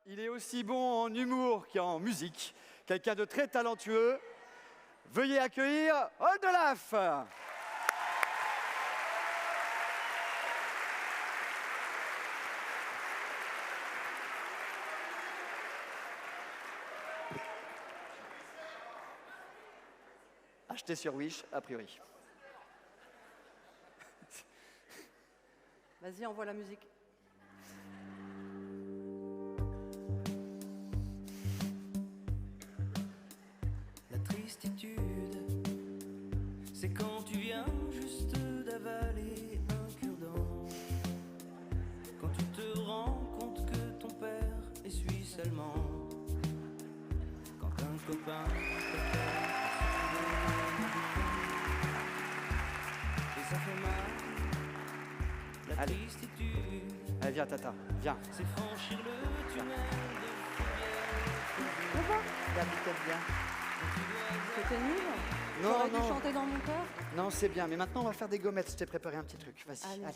Il est aussi bon en humour qu'en musique. Quelqu'un de très talentueux. Veuillez accueillir Oldelaf. Acheté sur Wish, a priori. Vas-y, envoie la musique. La tristitude, c'est quand tu viens juste d'avaler un cure-dent. Quand tu te rends compte que ton père est suisse allemand. Quand un copain t'appelle et ça fait mal. La Allez. tristitude, Allez, viens, Tata, viens. c'est franchir le tunnel de D'habitude bien. C'était nul. Non, J'aurais dû non. chanter dans mon cœur. Non, c'est bien, mais maintenant on va faire des gommettes. Je t'ai préparé un petit truc. Vas-y, Allez. allez.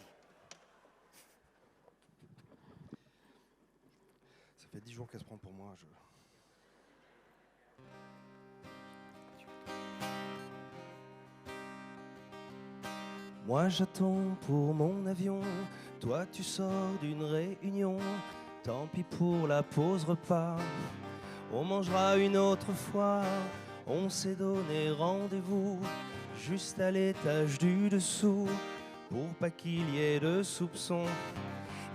Ça fait 10 jours qu'elle se prend pour moi. Moi j'attends pour mon avion, toi tu sors d'une réunion, tant pis pour la pause repas, on mangera une autre fois, on s'est donné rendez-vous, juste à l'étage du dessous, pour pas qu'il y ait de soupçons.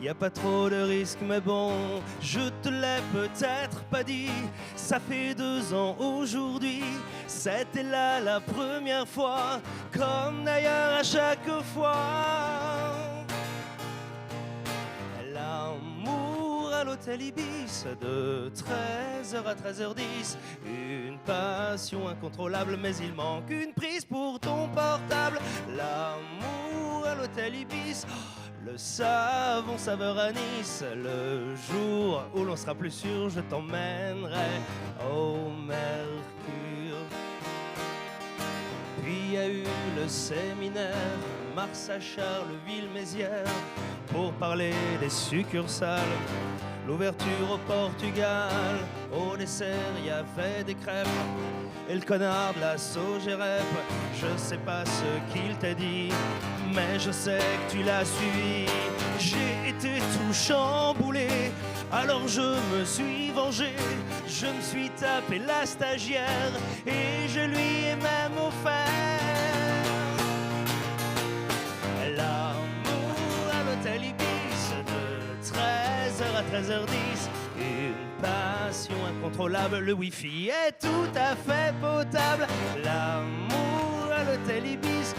Y a pas trop de risques, mais bon, je te l'ai peut-être pas dit. Ça fait 2 ans aujourd'hui, c'était là la première fois, comme d'ailleurs à chaque fois. L'amour à l'hôtel Ibis, de 13h à 13h10, une passion incontrôlable, mais il manque une prise pour ton portable. L'amour à l'hôtel Ibis, le savon saveur anis, le jour où l'on sera plus sûr, je t'emmènerai au Mercure. Puis il y a eu le séminaire Mars à Charleville-Mézières pour parler des succursales. L'ouverture au Portugal, au dessert y avait des crêpes. Et le connard de la Sogérep, je sais pas ce qu'il t'a dit, mais je sais que tu l'as suivi. J'ai été tout chamboulé, alors je me suis vengé. Je me suis tapé la stagiaire et je lui ai même offert l'amour à l'hôtel Ibis, de 13h à 13h10. Une passion incontrôlable, le wifi est tout à fait potable. L'amour à l'hôtel Ibis,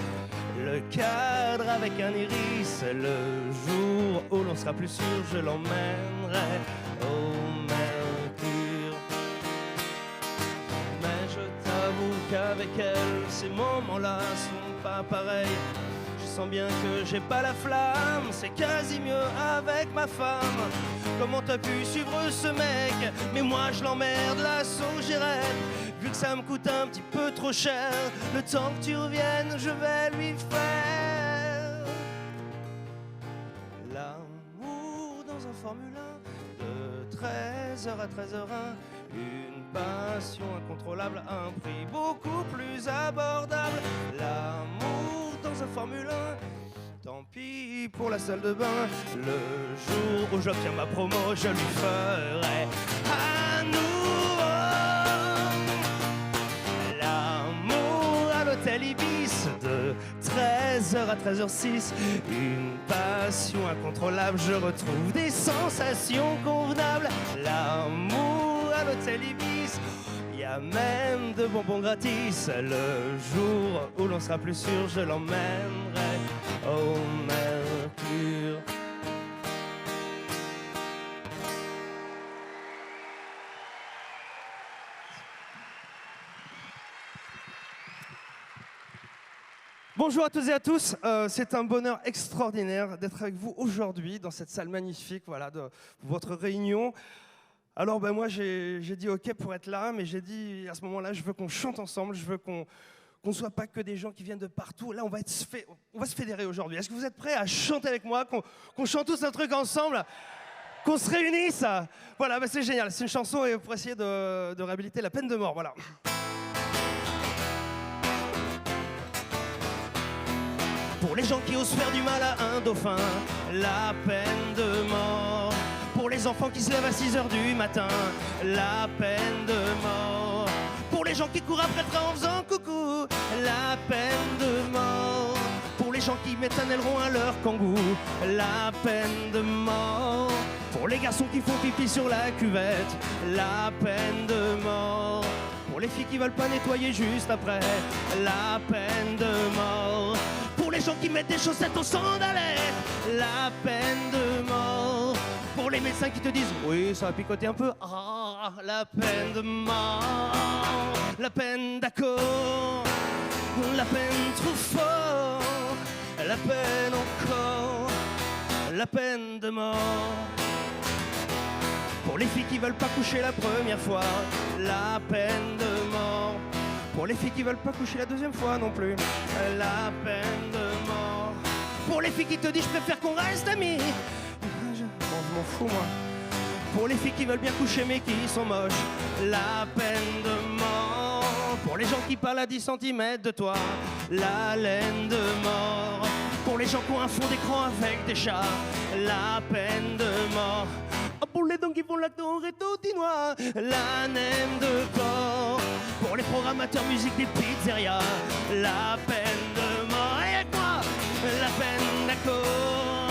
le cadre avec un iris. Le jour où l'on sera plus sûr, je l'emmènerai au Mercure. Mais je t'avoue qu'avec elle, ces moments-là sont pas pareils. Je sens bien que j'ai pas la flamme, c'est quasi mieux avec ma femme. Comment t'as pu suivre ce mec? Mais moi je l'emmerde, la Sogérep. Vu que ça me coûte un petit peu trop cher, le temps que tu reviennes, je vais lui faire l'amour dans un Formule 1 de 13h à 13h01. Une passion incontrôlable, un prix beaucoup plus abordable. L'amour dans un Formule 1, tant pis pour la salle de bain. Le jour où j'obtiens ma promo, je lui ferai à nouveau l'amour à l'hôtel Ibis, de 13h à 13h06. Une passion incontrôlable, je retrouve des sensations convenables. L'amour à l'hôtel Ibis, y a même de bonbons gratis. Le jour où l'on sera plus sûr, je l'emmènerai au Mercure. Bonjour à toutes et à tous, c'est un bonheur extraordinaire d'être avec vous aujourd'hui dans cette salle magnifique, voilà, de votre réunion. Alors ben moi j'ai dit ok pour être là, mais j'ai dit à ce moment-là je veux qu'on chante ensemble, je veux qu'on ne soit pas que des gens qui viennent de partout. Là on va se fédérer aujourd'hui. Est-ce que vous êtes prêts à chanter avec moi, qu'on chante tous un truc ensemble? qu'on se réunisse. Voilà, bah c'est génial. C'est une chanson pour essayer de réhabiliter la peine de mort. Voilà. Pour les gens qui osent faire du mal à un dauphin, la peine de mort. Pour les enfants qui se lèvent à 6h du matin, la peine de mort. Pour les gens qui courent après le train en faisant coucou, la peine de mort. Pour les gens qui mettent un aileron à leur kangou, la peine de mort. Pour les garçons qui font pipi sur la cuvette, la peine de mort. Pour les filles qui veulent pas nettoyer juste après, la peine de mort. Pour les gens qui mettent des chaussettes aux sandalettes, la peine de mort. Pour les médecins qui te disent oui, ça va picoter un peu, ah, la peine de mort. La peine d'accord, la peine trop fort, la peine encore, la peine de mort. Pour les filles qui veulent pas coucher la première fois, la peine de mort. Pour les filles qui veulent pas coucher la deuxième fois non plus, la peine de mort. Pour les filles qui te disent je préfère qu'on reste amis, je m'en fous moi. Pour les filles qui veulent bien coucher mais qui sont moches, la peine de mort. Pour les gens qui parlent à 10 cm de toi, la laine de mort. Pour les gens qui ont un fond d'écran avec des chats, la peine de mort. Pour les dents qui font la tour et totinois, la naine de porc. Pour les programmateurs musique des pizzerias, la peine de mort. Et avec moi, la peine d'accord,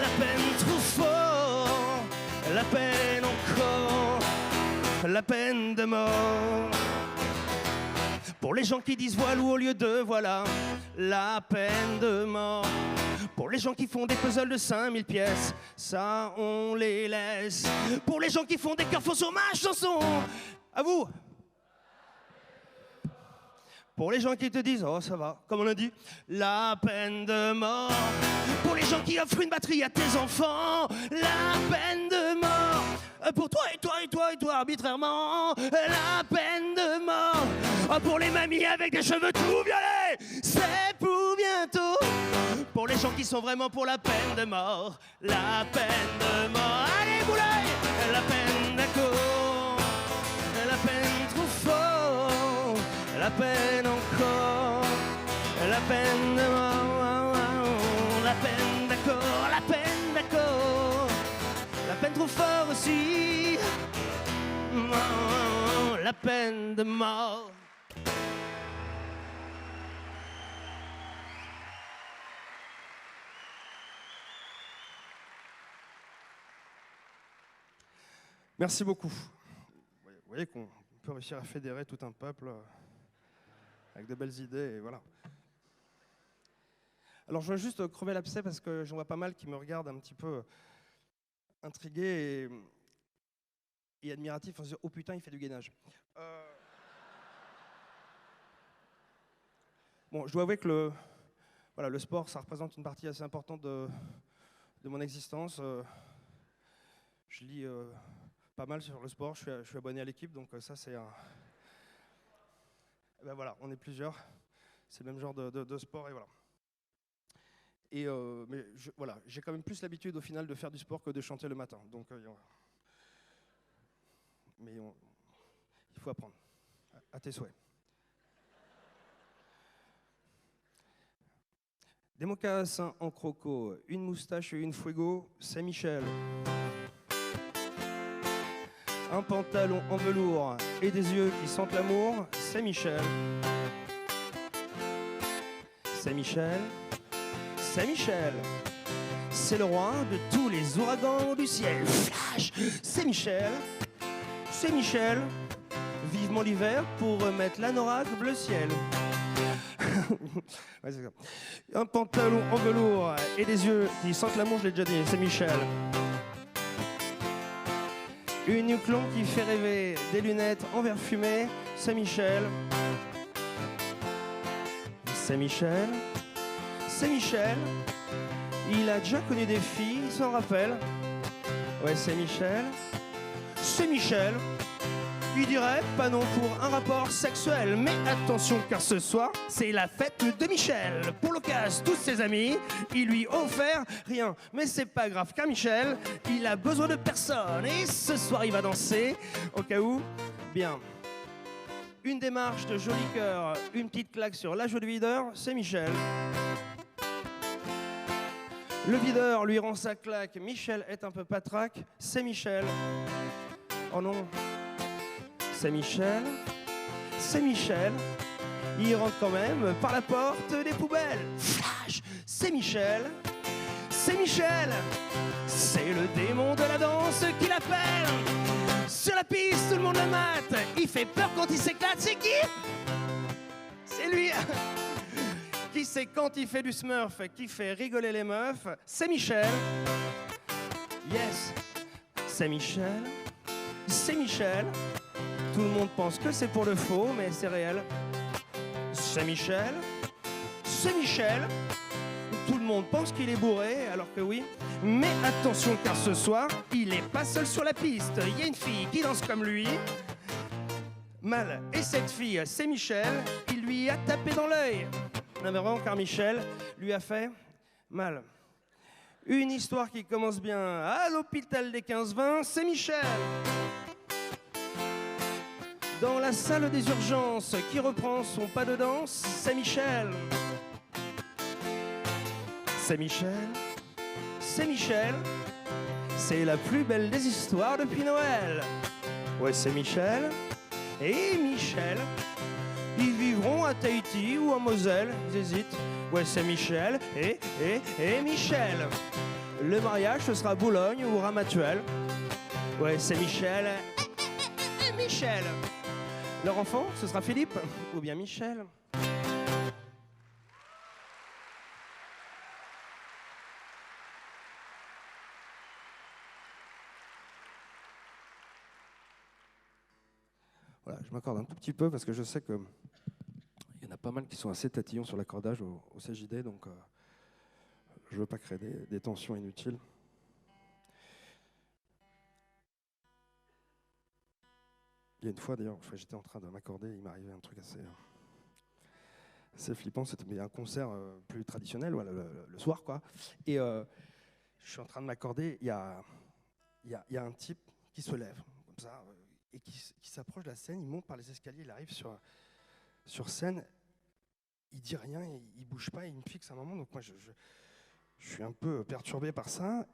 la peine trop fort, la peine encore, la peine de mort. Pour les gens qui disent voilou au lieu de voilà, la peine de mort. Pour les gens qui font des puzzles de 5000 pièces, ça on les laisse. Pour les gens qui font des cœurs faux sur ma chanson, à vous. Pour les gens qui te disent oh ça va, comme on a dit, la peine de mort. Pour les gens qui offrent une batterie à tes enfants, la peine de mort. Pour toi et toi et toi et toi arbitrairement, la peine de mort. Pour les mamies avec des cheveux tout violets, c'est pour bientôt. Pour les gens qui sont vraiment pour la peine de mort, la peine de mort. Allez boulay, la peine d'accord, la peine trop fort, la peine encore, la peine de mort, la peine d'accord, la peine d'accord, la peine trop fort aussi, la peine de mort. Merci beaucoup. Vous voyez qu'on peut réussir à fédérer tout un peuple avec de belles idées, et voilà. Alors je vais juste crever l'abcès parce que j'en vois pas mal qui me regardent un petit peu intrigués et admiratifs en se disant « Oh putain, il fait du gainage ». Bon, je dois avouer que le sport, ça représente une partie assez importante de mon existence. Je lis pas mal sur le sport, je suis abonné à l'équipe, donc ça c'est un... Ben voilà, on est plusieurs, c'est le même genre de sport et voilà. Et mais voilà, j'ai quand même plus l'habitude au final de faire du sport que de chanter le matin, donc mais il faut apprendre, à tes souhaits. Des mocassins en croco, une moustache et une fuego, Saint-Michel. Un pantalon en velours et des yeux qui sentent l'amour, Saint-Michel. Saint-Michel, Saint-Michel, c'est le roi de tous les ouragans du ciel. Flash, Saint-Michel, Saint-Michel, vivement l'hiver pour remettre l'anorak bleu ciel. Ouais, c'est ça. Un pantalon en velours et des yeux qui sentent l'amour, je l'ai déjà dit, Saint-Michel. Une clon qui fait rêver, des lunettes en verre fumé, Saint-Michel. Saint-Michel, Saint-Michel, il a déjà connu des filles, il s'en rappelle. Ouais, Saint-Michel, Saint-Michel, il dirait pas non pour un rapport sexuel. Mais attention, car ce soir, c'est la fête de Michel. Pour l'occasion, tous ses amis, il lui offert rien. Mais c'est pas grave, car Michel, il a besoin de personne. Et ce soir, il va danser, au cas où, bien. Une démarche de joli cœur, une petite claque sur la joue de videur, c'est Michel. Le videur lui rend sa claque, Michel est un peu patraque, c'est Michel. Oh non, c'est Michel, c'est Michel. Il rentre quand même par la porte des poubelles. Flash, c'est Michel, c'est Michel. C'est le démon de la danse qui l'appelle. Sur la piste, tout le monde le mate. Il fait peur quand il s'éclate, c'est qui? C'est lui. Qui c'est quand il fait du smurf, qui fait rigoler les meufs? C'est Michel. Yes, c'est Michel. C'est Michel. Tout le monde pense que c'est pour le faux, mais c'est réel. C'est Michel. C'est Michel. Tout le monde pense qu'il est bourré, alors que oui. Mais attention, car ce soir, il n'est pas seul sur la piste. Il y a une fille qui danse comme lui. Mal. Et cette fille, c'est Michel. Il lui a tapé dans l'œil. Non mais vraiment, car Michel lui a fait mal. Une histoire qui commence bien à l'hôpital des 15-20, c'est Michel. Dans la salle des urgences, qui reprend son pas de danse, c'est Michel. C'est Michel. C'est Michel. C'est la plus belle des histoires depuis Noël. Ouais, c'est Michel. Et Michel. Ils vivront à Tahiti ou à Moselle, ils hésitent. Ouais, c'est Michel et Michel. Le mariage, ce sera Boulogne ou Ramatuelle. Ouais, c'est Michel et Michel. Leur enfant, ce sera Philippe ou bien Michel. Voilà, je m'accorde un tout petit peu parce que je sais que il y en a pas mal qui sont assez tatillons sur l'accordage au CJD, donc je ne veux pas créer des tensions inutiles. Il y a une fois, d'ailleurs, j'étais en train de m'accorder, il m'est arrivé un truc assez flippant. C'était un concert plus traditionnel, voilà, le soir, quoi. Et je suis en train de m'accorder, il y a un type qui se lève, comme ça, et qui s'approche de la scène, il monte par les escaliers, il arrive sur scène, il dit rien, il bouge pas, il me fixe un moment, donc moi je suis un peu perturbé par ça,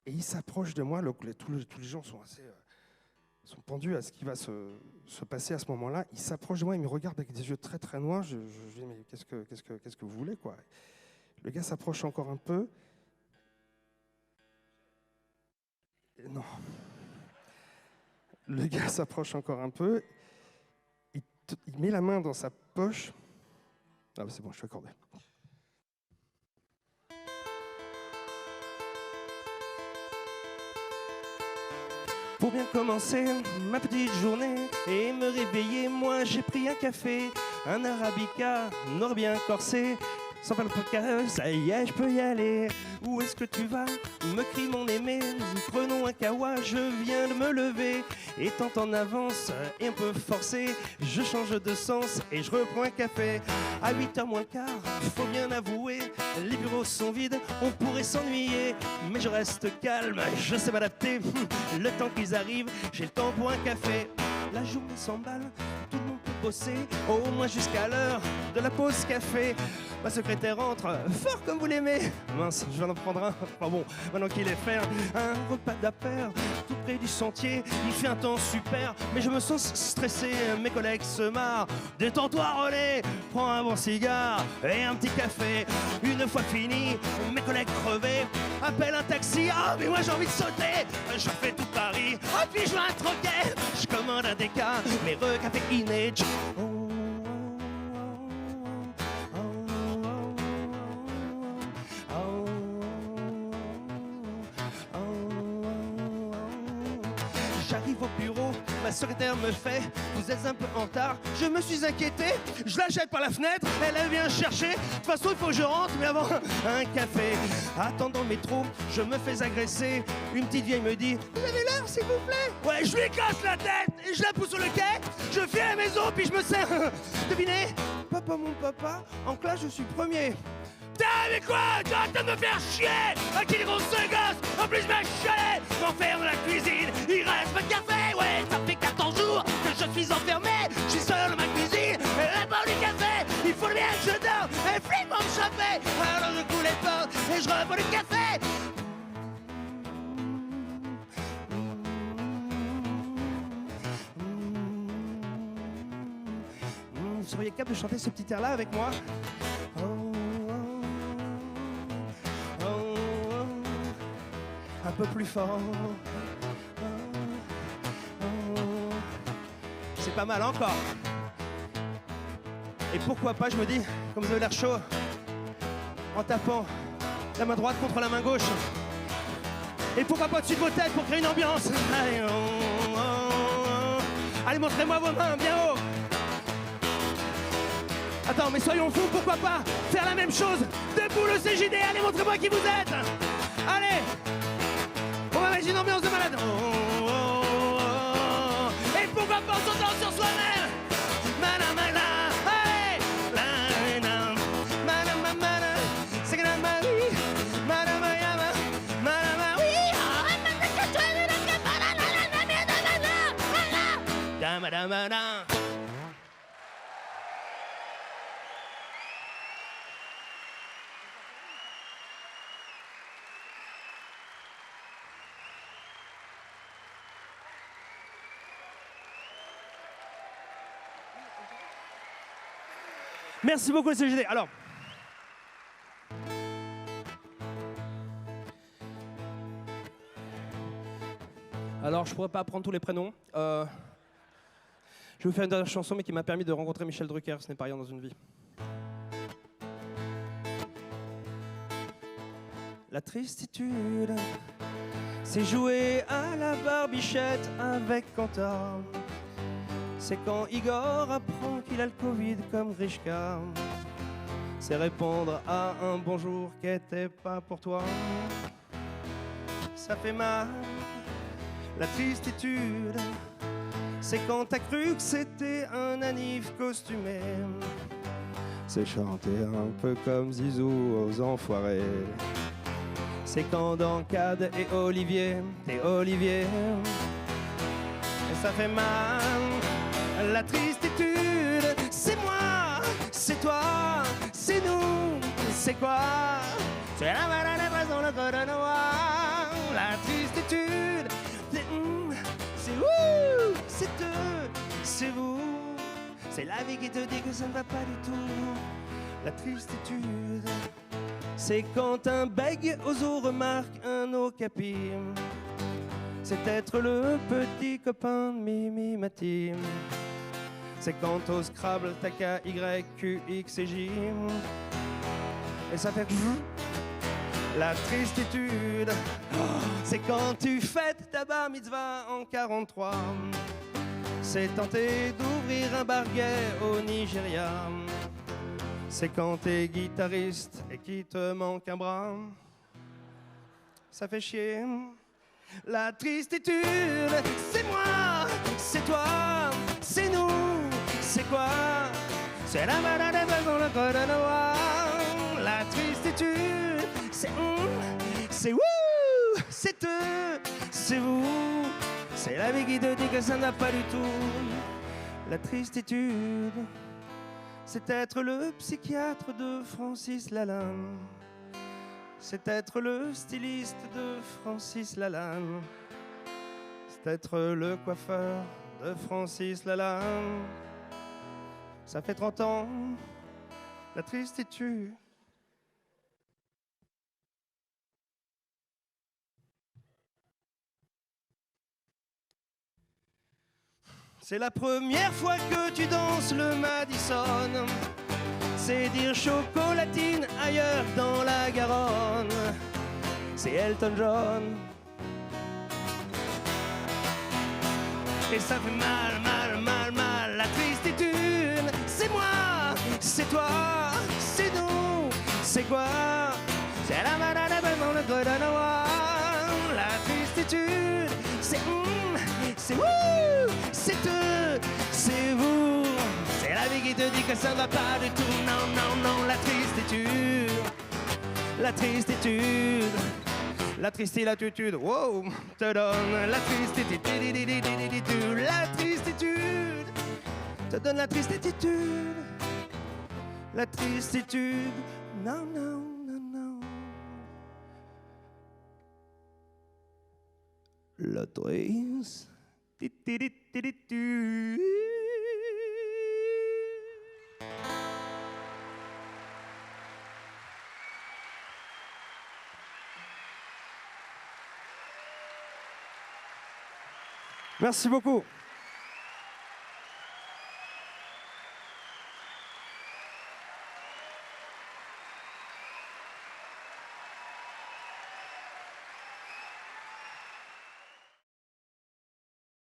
et il s'approche de moi, tous les gens sont sont pendus à ce qui va se passer à ce moment-là, il s'approche de moi, il me regarde avec des yeux très très noirs, je lui dis mais qu'est-ce que vous voulez, quoi? Le gars s'approche encore un peu, non. Le gars s'approche encore un peu, il met la main dans sa poche. Ah bah c'est bon, je suis accordé. Pour bien commencer ma petite journée et me réveiller, moi j'ai pris un café, un arabica noir bien corsé. Sans faire le podcast, ça y est, je peux y aller. Où est-ce que tu vas? Me crie mon aimé. Prenons un kawa, je viens de me lever. Étant en avance et un peu forcé, je change de sens et je reprends un café. À 8h moins quart, faut bien avouer, les bureaux sont vides, on pourrait s'ennuyer. Mais je reste calme, je sais m'adapter. Le temps qu'ils arrivent, j'ai le temps pour un café. La journée s'emballe, tout le monde peut bosser, au moins jusqu'à l'heure de la pause café. Ma secrétaire entre, fort comme vous l'aimez. Mince, je viens d'en prendre un. Enfin bon, maintenant qu'il est fait, un repas d'affaires, tout près du sentier. Il fait un temps super, mais je me sens stressé. Mes collègues se marrent. Détends-toi, relais. Prends un bon cigare et un petit café. Une fois fini, mes collègues crevés appellent un taxi. Ah, mais moi j'ai envie de sauter. Je fais tout Paris. Ah, puis je veux un troquet. Je commande un déca, mais recaféiné. J'arrive au bureau, ma secrétaire me fait « Vous êtes un peu en retard ». Je me suis inquiété, je la jette par la fenêtre, elle vient chercher. De toute façon, il faut que je rentre, mais avant, un café. Attendant le métro, je me fais agresser. Une petite vieille me dit « Vous avez l'heure, s'il vous plaît ?» Ouais, je lui casse la tête et je la pousse sur le quai. Je file à la maison, puis je me sers. Devinez, papa, mon papa, en classe, je suis premier. Putain, mais quoi? Tu arrêtes de me faire chier! À qui les grosses gosses? En plus, je m'achalais! M'enferme dans la cuisine, il reste pas de café! Ouais, ça fait 14 jours que je suis enfermé! Je suis seul dans ma cuisine, et là-bas du café! Il faut bien que je dors, et flippe pour me choper! Alors je coule les portes, et je reprends du café! Vous seriez capable de chanter ce petit air-là avec moi? Un peu plus fort. C'est pas mal encore. Et pourquoi pas, je me dis, comme vous avez l'air chaud, en tapant la main droite contre la main gauche. Et pourquoi pas au-dessus de vos têtes pour créer une ambiance. Allez, allez, montrez-moi vos mains bien haut. Attends, mais soyons fous, pourquoi pas faire la même chose? Debout le CJD, allez, montrez-moi qui vous êtes. Allez. On va mettre une ambiance de malade. Et pourquoi pas en sautant sur soi-même. Mana, mana, allez. Mana, mana, mana, mana. C'est que la marie. Mana, mana, mana, mana, oui. Mana, mana. Merci beaucoup, CGD. Alors, je pourrais pas apprendre tous les prénoms. Je vais vous faire une dernière chanson, mais qui m'a permis de rencontrer Michel Drucker. Ce n'est pas rien dans une vie. La tristitude, c'est jouer à la barbichette avec Quentin. C'est quand Igor apprend qu'il a le Covid comme Grishka. C'est répondre à un bonjour qui était pas pour toi. Ça fait mal, la tristitude. C'est quand t'as cru que c'était un anniv costumé. C'est chanter un peu comme Zizou aux enfoirés. C'est quand dans Cad et Olivier, t'es Olivier. Et ça fait mal. La tristitude, c'est moi, c'est toi, c'est nous, c'est quoi? C'est la malade dans le code noir. La tristitude, c'est vous, c'est eux, c'est vous. C'est la vie qui te dit que ça ne va pas du tout. La tristitude, c'est quand un bègue aux os remarque un okapi. C'est être le petit copain de Mimi Matim. C'est quand au Scrabble t'as K, Y, Q, X et J. Et ça fait la tristitude. C'est quand tu fêtes ta bar mitzvah en 43. C'est tenter d'ouvrir un bar gay au Nigeria. C'est quand t'es guitariste et qu'il te manque un bras. Ça fait chier. La tristitude, c'est moi, c'est toi, c'est nous, c'est quoi? C'est la malade dans le code noir. La tristitude, c'est vous, c'est eux, c'est vous. C'est la vie qui te dit que ça n'a pas du tout. La tristitude, c'est être le psychiatre de Francis Lalanne. C'est être le styliste de Francis Lalanne. C'est être le coiffeur de Francis Lalanne. Ça fait 30 ans, la tristitude. C'est la première fois que tu danses le Madison. C'est dire chocolatine ailleurs dans la Garonne. C'est Elton John. et ça fait mal, mal, mal, mal. La tristitude, c'est moi, c'est toi, c'est nous, c'est quoi? C'est la banane, la tristitude, c'est c'est eux, c'est vous. C'est la vie qui te dit que ça va pas du tout. Non, non, non, la tristitude, la tristitude, la tristitude, wow, te donne la tristitude, la tristitude, te donne la tristitude, la tristitude, non, non, non, non. La tristitude. Merci beaucoup.